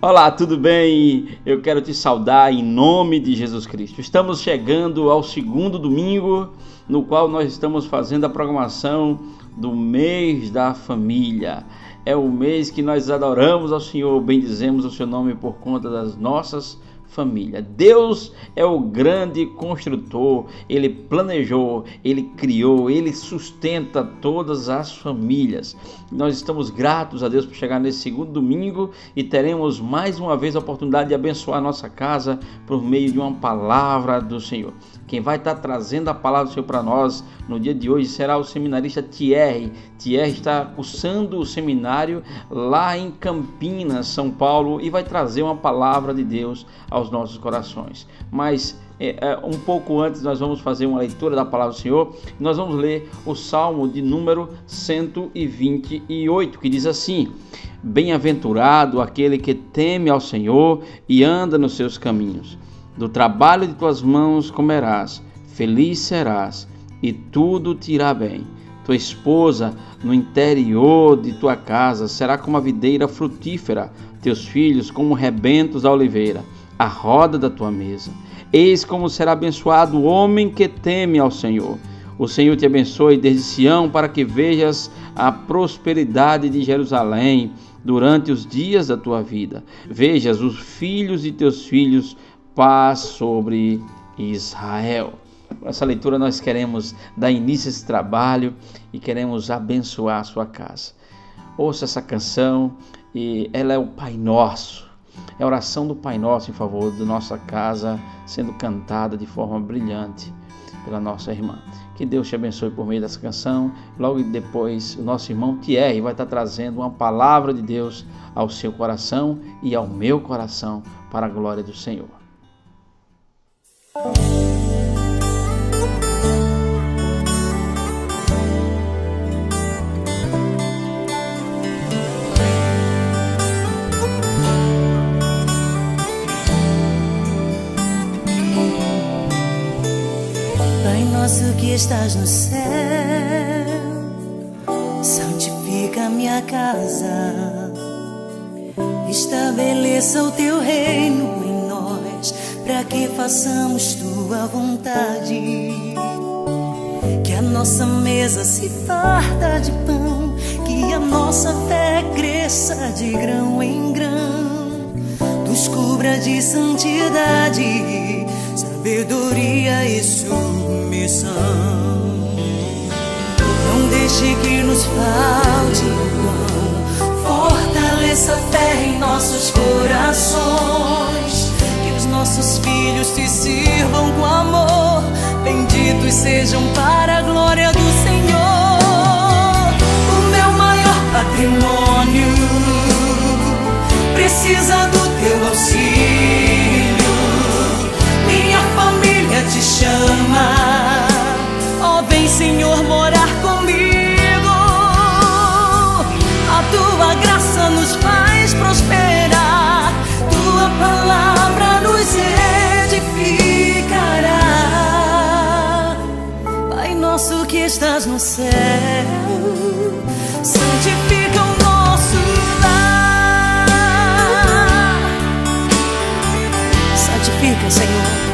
Olá, tudo bem? Eu quero te saudar em nome de Jesus Cristo. Estamos chegando ao segundo domingo, no qual nós estamos fazendo a programação do mês da família. É o mês que nós adoramos ao Senhor, bendizemos o seu nome por conta das nossas famílias. Deus é o grande construtor, Ele planejou, Ele criou, Ele sustenta todas as famílias. Nós estamos gratos a Deus por chegar nesse segundo domingo e teremos mais uma vez a oportunidade de abençoar a nossa casa por meio de uma palavra do Senhor. Quem vai estar trazendo a palavra do Senhor para nós no dia de hoje será o seminarista Thierry. Thierry está cursando o seminário lá em Campinas, São Paulo, e vai trazer uma palavra de Deus aos nossos corações. Mas um pouco antes nós vamos fazer uma leitura da palavra do Senhor. Nós vamos ler o Salmo de número 128, que diz assim: Bem-aventurado aquele que teme ao Senhor e anda nos seus caminhos. Do trabalho de tuas mãos comerás, feliz serás, e tudo te irá bem. Tua esposa no interior de tua casa será como a videira frutífera, teus filhos como rebentos da oliveira, a roda da tua mesa. Eis como será abençoado o homem que teme ao Senhor. O Senhor te abençoe desde Sião, para que vejas a prosperidade de Jerusalém durante os dias da tua vida. Vejas os filhos de teus filhos, paz sobre Israel. Com essa leitura nós queremos dar início a esse trabalho e queremos abençoar a sua casa. Ouça essa canção, e ela é o Pai Nosso. É a oração do Pai Nosso em favor da nossa casa, sendo cantada de forma brilhante pela nossa irmã. Que Deus te abençoe por meio dessa canção. Logo depois, o nosso irmão Thierry vai estar trazendo uma palavra de Deus ao seu coração e ao meu coração, para a glória do Senhor. Pai nosso que estás no céu, santifica a minha casa, estabeleça o teu reino em nós, para que façamos tua vontade. Que a nossa mesa se farta de pão, que a nossa fé cresça de grão em grão, nos cubra de santidade, sabedoria e submissão. Não deixe que nos falte o pão, fortaleça a fé em nossos corações. Que os nossos filhos te sirvam com amor, benditos sejam para a glória do Senhor. O meu maior patrimônio precisa do teu auxílio. Minha família te chama, ó, vem Senhor morar comigo. A tua graça nos faz prosperar, tua palavra nos edificará. Pai nosso que estás no céu, santifica o nosso lar. Santifica, Senhor,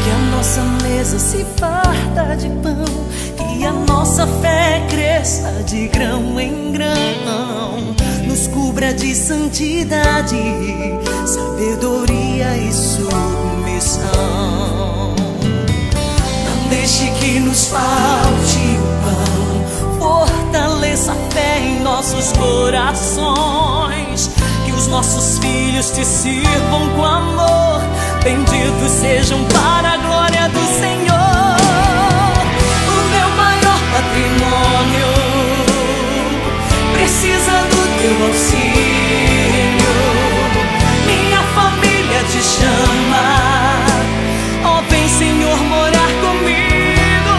que a nossa mesa se farta de pão, que a nossa fé cresça de grão em grão, nos cubra de santidade, sabedoria e submissão. Não deixe que nos falte o pão, fortaleça a fé em nossos corações. Que os nossos filhos te sirvam com amor, benditos sejam para a glória do Senhor. O meu maior patrimônio precisa do teu auxílio. Minha família te chama, ó, vem Senhor morar comigo.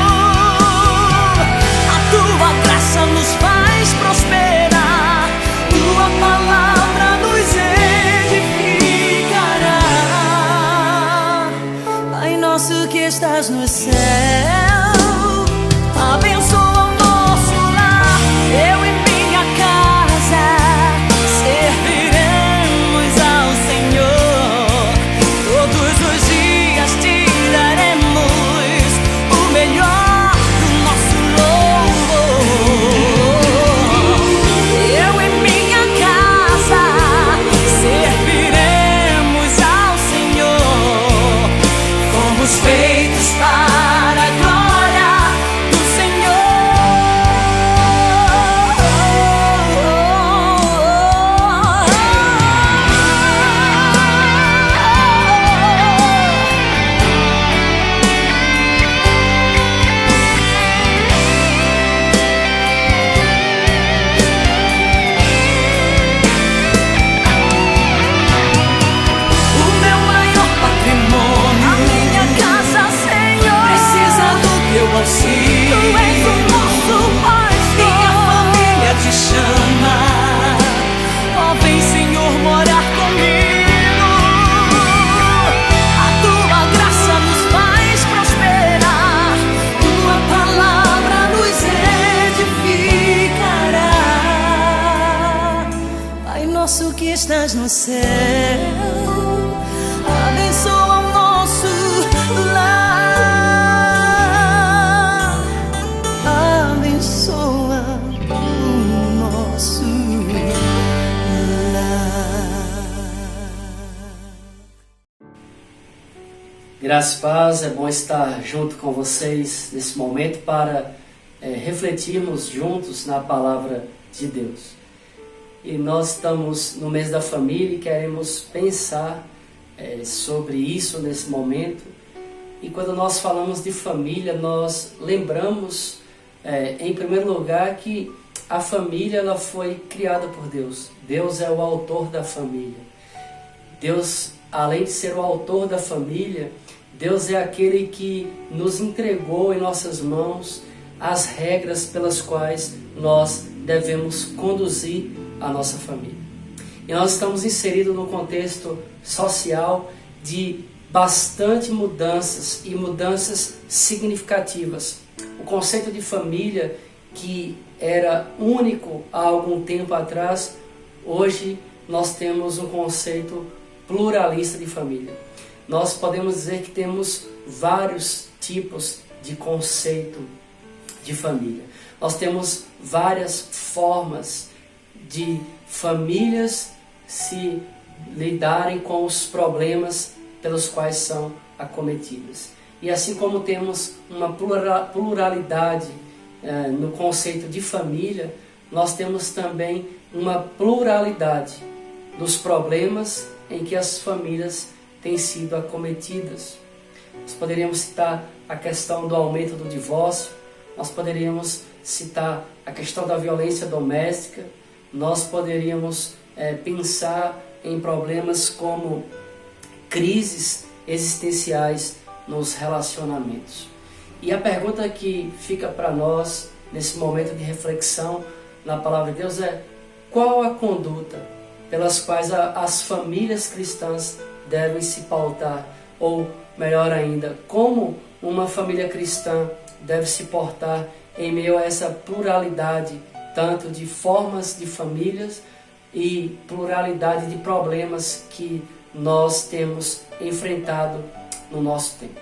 A tua graça nos faz prosperar, tua palavra nos edificará. Pai nosso que estás no céu, abençoa o nosso lar, eu e minha casa Graças e paz, é bom estar junto com vocês nesse momento para refletirmos juntos na palavra de Deus. E nós estamos no mês da família e queremos pensar sobre isso nesse momento. E quando nós falamos de família, nós lembramos, em primeiro lugar, que a família ela foi criada por Deus. Deus é o autor da família. Deus, além de ser o autor da família, Deus é aquele que nos entregou em nossas mãos as regras pelas quais nós devemos conduzir a nossa família. E nós estamos inseridos num contexto social de bastante mudanças e mudanças significativas. O conceito de família, que era único há algum tempo atrás, hoje nós temos um conceito pluralista de família. Nós podemos dizer que temos vários tipos de conceito de família. Nós temos várias formas de famílias se lidarem com os problemas pelos quais são acometidas. E assim como temos uma pluralidade no conceito de família, nós temos também uma pluralidade dos problemas em que as famílias têm sido acometidas. Nós poderíamos citar a questão do aumento do divórcio, nós poderíamos citar a questão da violência doméstica, nós poderíamos pensar em problemas como crises existenciais nos relacionamentos. E a pergunta que fica para nós nesse momento de reflexão na palavra de Deus é: qual a conduta pelas quais as famílias cristãs devem se pautar? Ou, melhor ainda, como uma família cristã deve se portar em meio a essa pluralidade, tanto de formas de famílias e pluralidade de problemas que nós temos enfrentado no nosso tempo.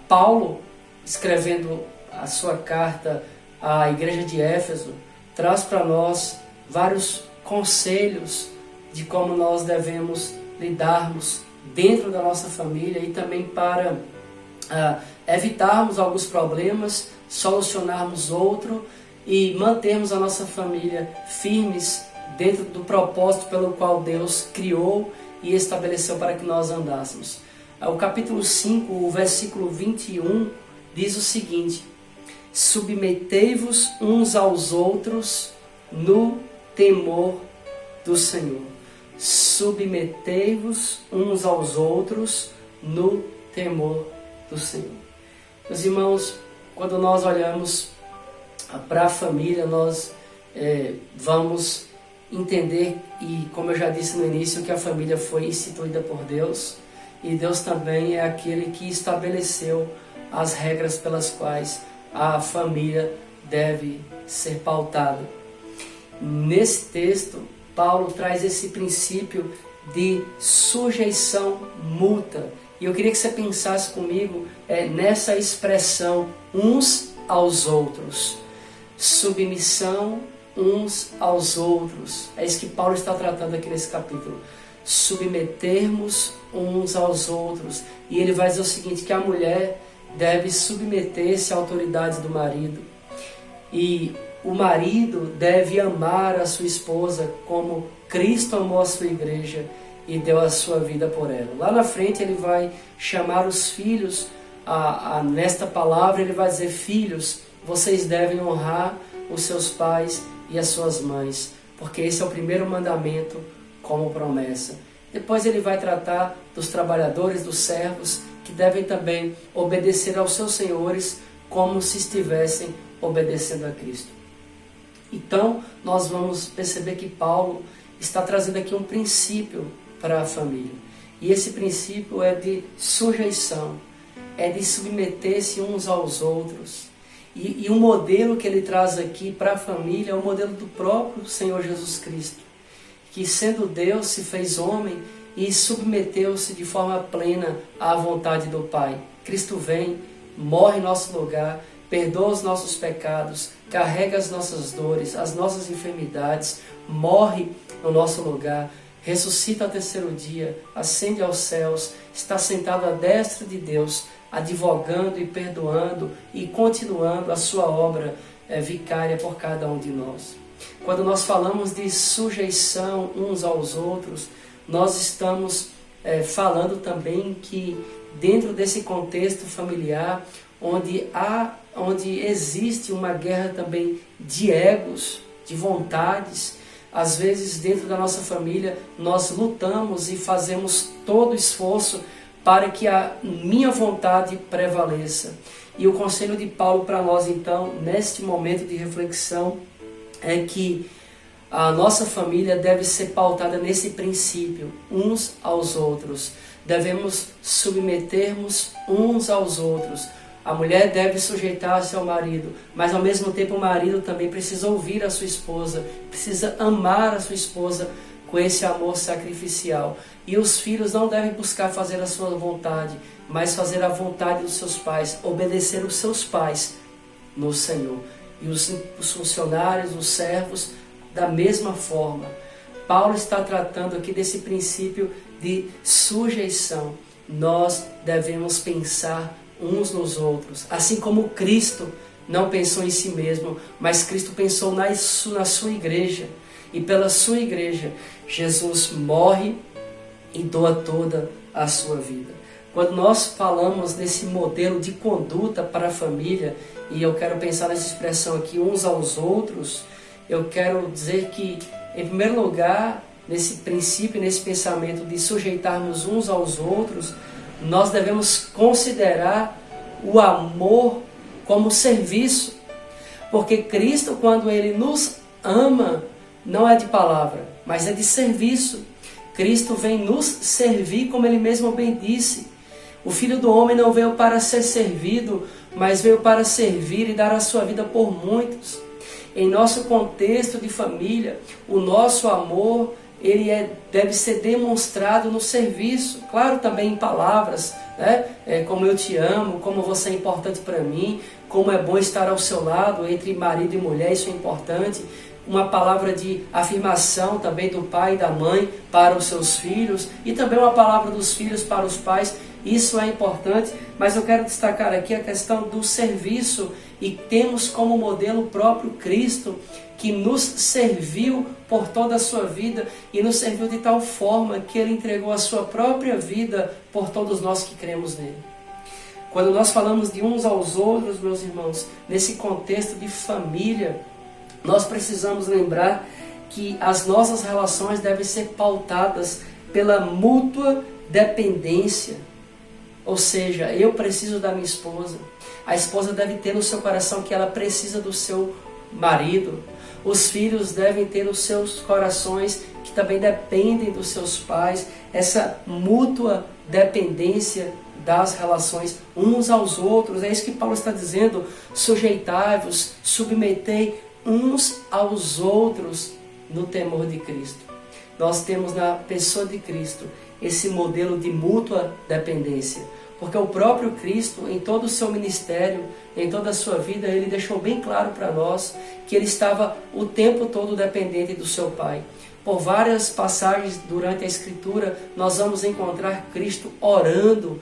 Paulo, escrevendo a sua carta à igreja de Éfeso, traz para nós vários conselhos de como nós devemos lidarmos dentro da nossa família e também para evitarmos alguns problemas, solucionarmos outro e mantermos a nossa família firmes dentro do propósito pelo qual Deus criou e estabeleceu para que nós andássemos. O capítulo 5, o versículo 21, diz o seguinte: submetei-vos uns aos outros no temor do Senhor. Submetei-vos uns aos outros no temor do Senhor. Meus irmãos, quando nós olhamos para a família, nós vamos entender, e como eu já disse no início, que a família foi instituída por Deus, e Deus também é aquele que estabeleceu as regras pelas quais a família deve ser pautada. Nesse texto, Paulo traz esse princípio de sujeição mútua. E eu queria que você pensasse comigo nessa expressão, uns aos outros. Submissão uns aos outros. É isso que Paulo está tratando aqui nesse capítulo. Submetermos uns aos outros. E ele vai dizer o seguinte, que a mulher deve submeter-se à autoridade do marido. E o marido deve amar a sua esposa como Cristo amou a sua igreja e deu a sua vida por ela. Lá na frente ele vai chamar os filhos, nesta palavra ele vai dizer: filhos, vocês devem honrar os seus pais e as suas mães, porque esse é o primeiro mandamento como promessa. Depois ele vai tratar dos trabalhadores, dos servos, que devem também obedecer aos seus senhores como se estivessem obedecendo a Cristo. Então, nós vamos perceber que Paulo está trazendo aqui um princípio para a família. E esse princípio é de sujeição, é de submeter-se uns aos outros. E o modelo que ele traz aqui para a família é o modelo do próprio Senhor Jesus Cristo, que sendo Deus se fez homem e submeteu-se de forma plena à vontade do Pai. Cristo vem, morre em nosso lugar, perdoa os nossos pecados, carrega as nossas dores, as nossas enfermidades, morre no nosso lugar, ressuscita ao terceiro dia, ascende aos céus, está sentado à destra de Deus, advogando e perdoando e continuando a sua obra vicária por cada um de nós. Quando nós falamos de sujeição uns aos outros, nós estamos falando também que dentro desse contexto familiar, onde existe uma guerra também de egos, de vontades, às vezes dentro da nossa família nós lutamos e fazemos todo o esforço para que a minha vontade prevaleça. E o conselho de Paulo para nós então, neste momento de reflexão, é que a nossa família deve ser pautada nesse princípio, uns aos outros. Devemos submetermos uns aos outros. A mulher deve sujeitar-se ao marido, mas ao mesmo tempo o marido também precisa ouvir a sua esposa, precisa amar a sua esposa com esse amor sacrificial. E os filhos não devem buscar fazer a sua vontade, mas fazer a vontade dos seus pais, obedecer os seus pais no Senhor. E os funcionários, os servos, da mesma forma. Paulo está tratando aqui desse princípio de sujeição. Nós devemos pensar uns nos outros, assim como Cristo não pensou em si mesmo, mas Cristo pensou na sua igreja, e pela sua igreja Jesus morre e doa toda a sua vida. Quando nós falamos nesse modelo de conduta para a família, e eu quero pensar nessa expressão aqui, uns aos outros, eu quero dizer que, em primeiro lugar, nesse princípio, nesse pensamento de sujeitarmos uns aos outros, nós devemos considerar o amor como serviço, porque Cristo, quando Ele nos ama, não é de palavra, mas é de serviço. Cristo vem nos servir, como Ele mesmo bem disse. O Filho do Homem não veio para ser servido, mas veio para servir e dar a sua vida por muitos. Em nosso contexto de família, o nosso amor deve ser demonstrado no serviço, claro, também em palavras, né? Como eu te amo, como você é importante para mim, como é bom estar ao seu lado, entre marido e mulher, isso é importante. Uma palavra de afirmação também do pai e da mãe para os seus filhos, e também uma palavra dos filhos para os pais, isso é importante, mas eu quero destacar aqui a questão do serviço, e temos como modelo o próprio Cristo, que nos serviu por toda a sua vida e nos serviu de tal forma que Ele entregou a sua própria vida por todos nós que cremos nele. Quando nós falamos de uns aos outros, meus irmãos, nesse contexto de família, nós precisamos lembrar que as nossas relações devem ser pautadas pela mútua dependência. Ou seja, eu preciso da minha esposa. A esposa deve ter no seu coração que ela precisa do seu marido. Os filhos devem ter nos seus corações que também dependem dos seus pais. Essa mútua dependência das relações uns aos outros. É isso que Paulo está dizendo. Sujeitai-vos, submetei uns aos outros no temor de Cristo. Nós temos na pessoa de Cristo esse modelo de mútua dependência. Porque o próprio Cristo, em todo o seu ministério, em toda a sua vida, Ele deixou bem claro para nós que Ele estava o tempo todo dependente do seu Pai. Por várias passagens durante a Escritura, nós vamos encontrar Cristo orando,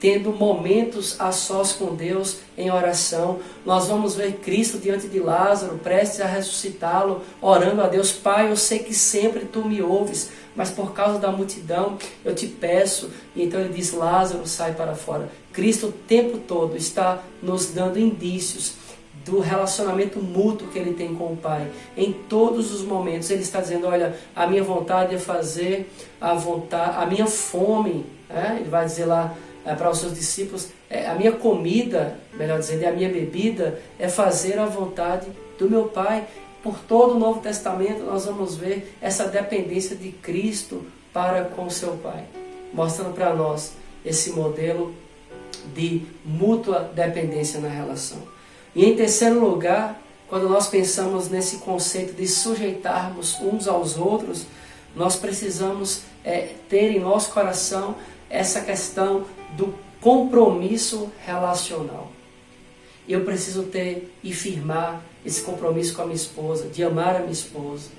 tendo momentos a sós com Deus em oração. Nós vamos ver Cristo diante de Lázaro, prestes a ressuscitá-lo, orando a Deus: Pai, eu sei que sempre Tu me ouves, mas por causa da multidão eu te peço. E então Ele diz: Lázaro, sai para fora. Cristo o tempo todo está nos dando indícios do relacionamento mútuo que Ele tem com o Pai. Em todos os momentos Ele está dizendo: olha, a minha vontade é fazer a minha fome, Ele vai dizer lá para os seus discípulos, a minha comida, melhor dizendo, a minha bebida é fazer a vontade do meu Pai. Por todo o Novo Testamento nós vamos ver essa dependência de Cristo para com o seu Pai, mostrando para nós esse modelo de mútua dependência na relação. E em terceiro lugar, quando nós pensamos nesse conceito de sujeitarmos uns aos outros, nós precisamos ter em nosso coração essa questão do compromisso relacional. Eu preciso ter e firmar esse compromisso com a minha esposa, de amar a minha esposa,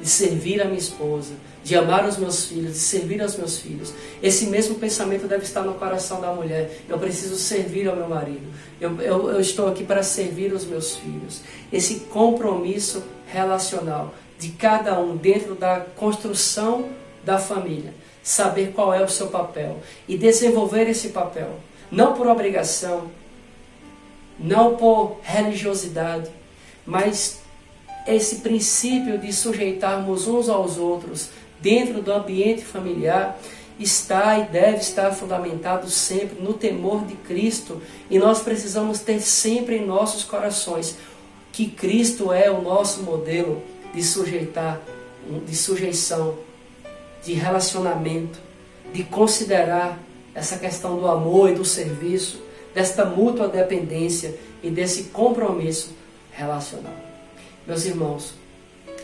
de servir a minha esposa, de amar os meus filhos, de servir aos meus filhos. Esse mesmo pensamento deve estar no coração da mulher. Eu preciso servir ao meu marido. Eu estou aqui para servir os meus filhos. Esse compromisso relacional de cada um dentro da construção da família. Saber qual é o seu papel e desenvolver esse papel. Não por obrigação, não por religiosidade, mas esse princípio de sujeitarmos uns aos outros dentro do ambiente familiar está e deve estar fundamentado sempre no temor de Cristo, e nós precisamos ter sempre em nossos corações que Cristo é o nosso modelo de sujeição, de relacionamento, de considerar essa questão do amor e do serviço, desta mútua dependência e desse compromisso relacional. Meus irmãos,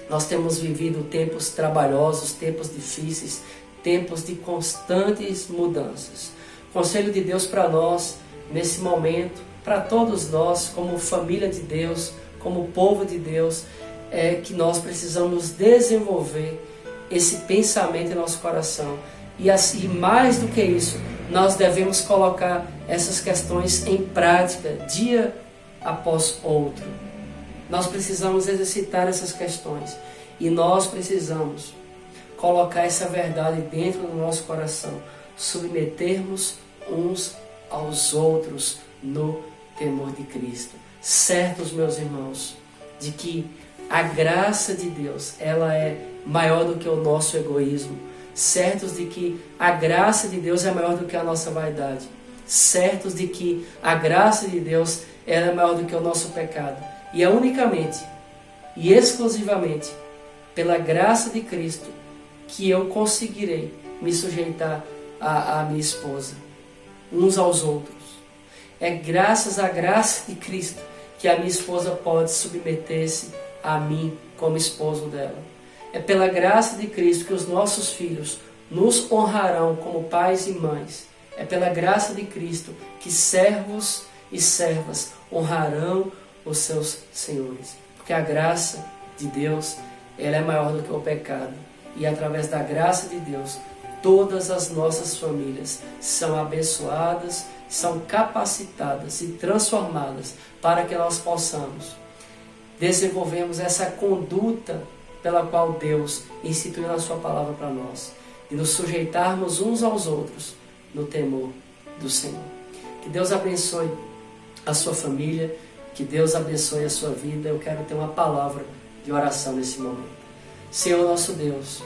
nós temos vivido tempos trabalhosos, tempos difíceis, tempos de constantes mudanças. O conselho de Deus para nós, nesse momento, para todos nós, como família de Deus, como povo de Deus, é que nós precisamos desenvolver esse pensamento em nosso coração. E assim, mais do que isso, nós devemos colocar essas questões em prática, dia após outro. Nós precisamos exercitar essas questões e nós precisamos colocar essa verdade dentro do nosso coração, submetermos uns aos outros no temor de Cristo. Certos, meus irmãos, de que a graça de Deus, ela é maior do que o nosso egoísmo. Certos de que a graça de Deus é maior do que a nossa vaidade. Certos de que a graça de Deus ela é maior do que o nosso pecado. E é unicamente e exclusivamente pela graça de Cristo que eu conseguirei me sujeitar à minha esposa, uns aos outros. É graças à graça de Cristo que a minha esposa pode submeter-se a mim como esposo dela. É pela graça de Cristo que os nossos filhos nos honrarão como pais e mães. É pela graça de Cristo que servos e servas honrarão os seus senhores. Porque a graça de Deus, ela é maior do que o pecado. E através da graça de Deus, todas as nossas famílias são abençoadas, são capacitadas e transformadas para que nós possamos desenvolvermos essa conduta pela qual Deus instituiu na sua palavra para nós, e nos sujeitarmos uns aos outros no temor do Senhor. Que Deus abençoe a sua família, que Deus abençoe a sua vida. Eu quero ter uma palavra de oração nesse momento. Senhor nosso Deus,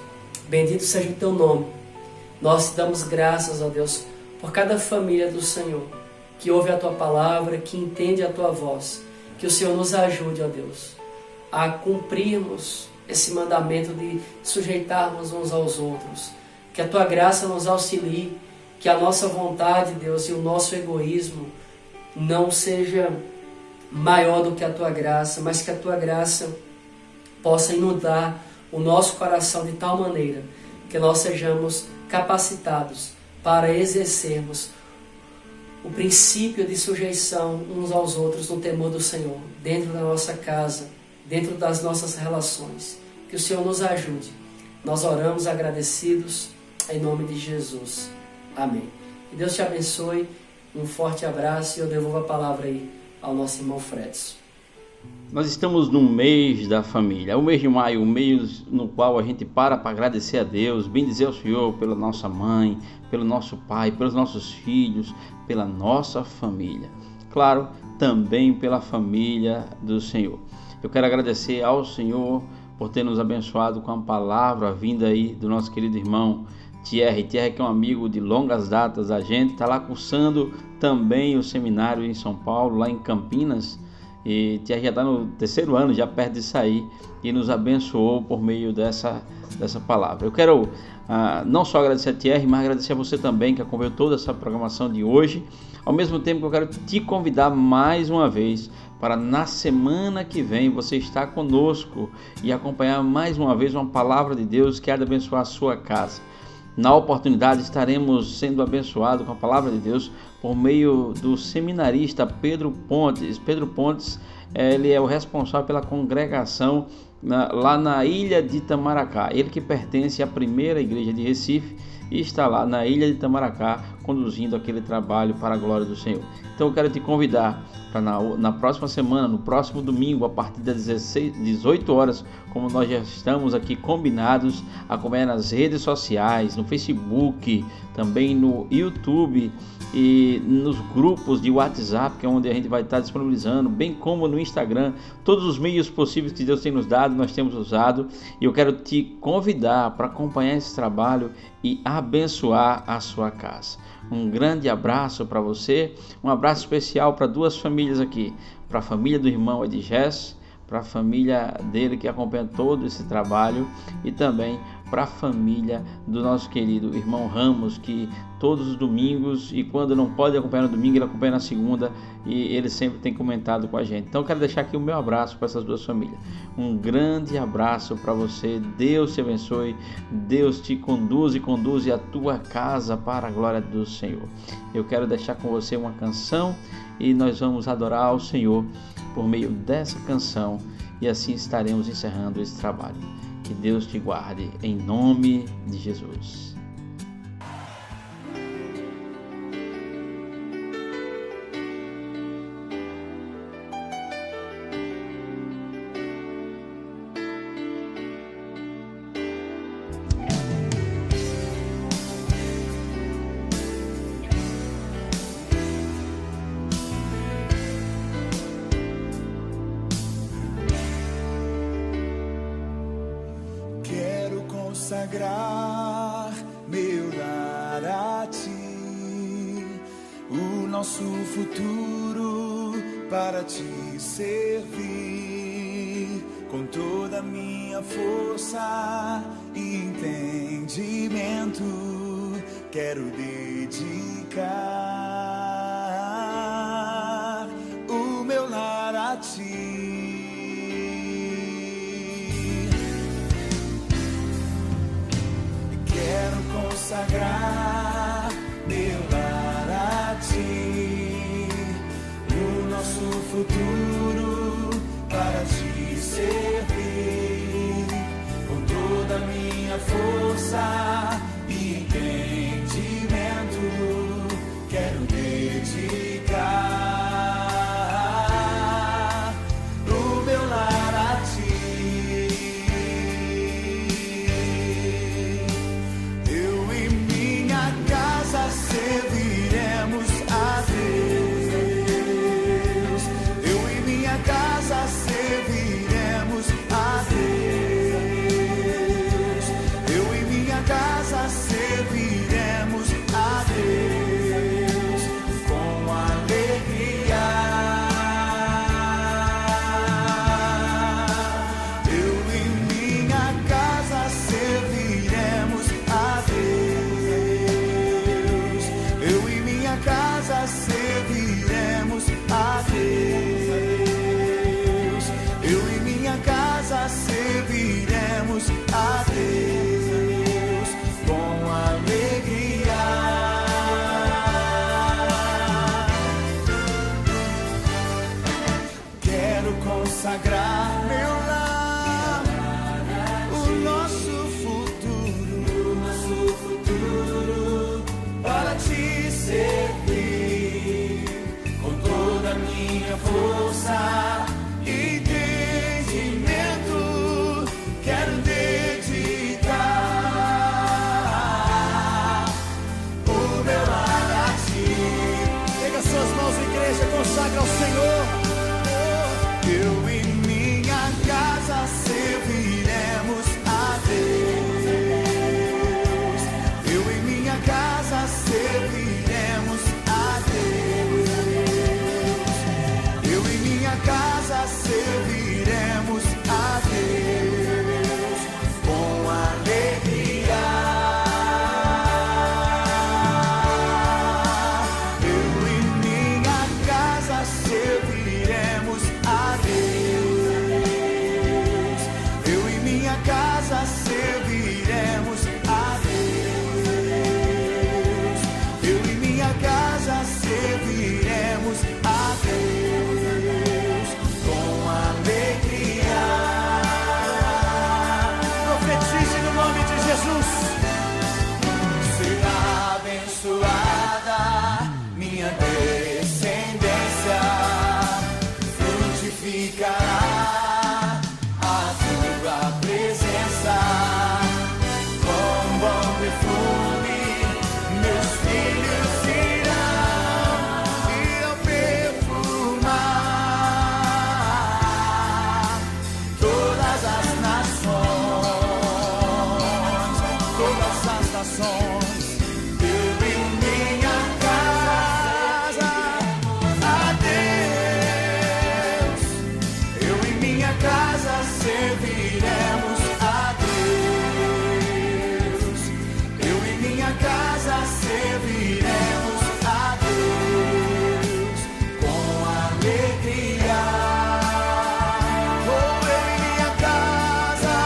bendito seja o teu nome. Nós te damos graças, ó Deus, por cada família do Senhor, que ouve a tua palavra, que entende a tua voz. Que o Senhor nos ajude, ó Deus, a cumprirmos esse mandamento de sujeitarmos uns aos outros. Que a tua graça nos auxilie, que a nossa vontade, Deus, e o nosso egoísmo não seja maior do que a tua graça, mas que a tua graça possa inundar o nosso coração de tal maneira que nós sejamos capacitados para exercermos o princípio de sujeição uns aos outros no temor do Senhor, dentro da nossa casa, dentro das nossas relações. Que o Senhor nos ajude. Nós oramos agradecidos em nome de Jesus. Amém. Que Deus te abençoe. Um forte abraço e eu devolvo a palavra aí ao nosso irmão Fredson. Nós estamos no mês da família, o mês de maio, o mês no qual a gente para agradecer a Deus, bendizer ao Senhor pela nossa mãe, pelo nosso pai, pelos nossos filhos, pela nossa família. Claro, também pela família do Senhor. Eu quero agradecer ao Senhor por ter nos abençoado com a palavra vinda aí do nosso querido irmão Thierry, que é um amigo de longas datas. A gente está lá cursando também o seminário em São Paulo, lá em Campinas, e Thierry já está no 3º ano, já perto de sair, e nos abençoou por meio dessa palavra. Eu quero não só agradecer a Thierry, mas agradecer a você também que acompanhou toda essa programação de hoje. Ao mesmo tempo que eu quero te convidar mais uma vez para na semana que vem você estar conosco e acompanhar mais uma vez uma palavra de Deus que há de abençoar a sua casa. Na oportunidade estaremos sendo abençoados com a palavra de Deus por meio do seminarista Pedro Pontes. Pedro Pontes, ele é o responsável pela congregação lá na ilha de Itamaracá. Ele que pertence à primeira igreja de Recife e está lá na ilha de Itamaracá conduzindo aquele trabalho para a glória do Senhor. Então eu quero te convidar para na próxima semana, no próximo domingo, a partir das 18 horas, como nós já estamos aqui combinados, acompanhar nas redes sociais, no Facebook, também no YouTube e nos grupos de WhatsApp, que é onde a gente vai estar disponibilizando, bem como no Instagram, todos os meios possíveis que Deus tem nos dado, nós temos usado, e eu quero te convidar para acompanhar esse trabalho e abençoar a sua casa. Um grande abraço para você, um abraço especial para duas famílias aqui, para a família do irmão Edgés, para a família dele que acompanha todo esse trabalho e também para a família do nosso querido irmão Ramos, que todos os domingos, e quando não pode acompanhar no domingo, ele acompanha na segunda e ele sempre tem comentado com a gente. Então eu quero deixar aqui o meu abraço para essas duas famílias. Um grande abraço para você, Deus te abençoe, Deus te conduz a tua casa para a glória do Senhor. Eu quero deixar com você uma canção e nós vamos adorar ao Senhor por meio dessa canção e assim estaremos encerrando esse trabalho. Que Deus te guarde em nome de Jesus. Consagrar meu lar a ti, o nosso futuro para te servir, com toda a minha força e entendimento, quero dedicar o meu lar a ti. Consagrar meu lar a ti, o nosso futuro para te servir, com toda a minha força e entendimento, quero dedicar o meu lar a ti. Serviremos a Deus, eu e minha casa serviremos a Deus, eu e minha casa serviremos a Deus com alegria. Eu e minha casa serviremos a Deus, eu e minha casa serviremos a Deus, eu e minha casa serviremos a Deus com alegria. Quero consagrar meu lar, o nosso futuro para te servir, com toda a minha força e entendimento, quero dedicar o meu lar a ti. Pega suas mãos, igreja, consagra ao Senhor. Eu e minha casa serviremos a Deus, eu e minha casa serviremos a Deus, eu e minha casa glorificará a tua presença. Com bom perfume meus filhos irão perfumar todas as nações, todas as nações. Eu e minha casa a Deus, eu e minha casa serviremos a Deus, eu e minha casa serviremos a Deus com alegria. Oh, eu e minha casa,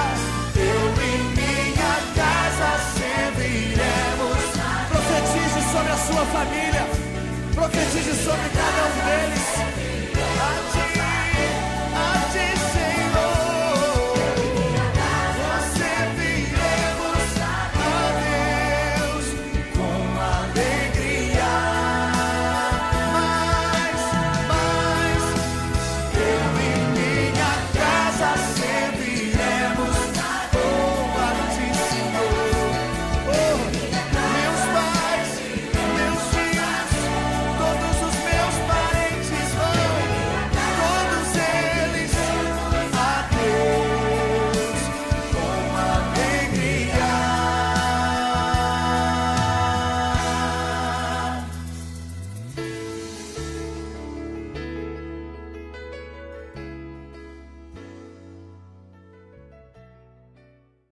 eu e minha casa serviremos. Profetize sobre a sua família, profetize sobre cada um deles.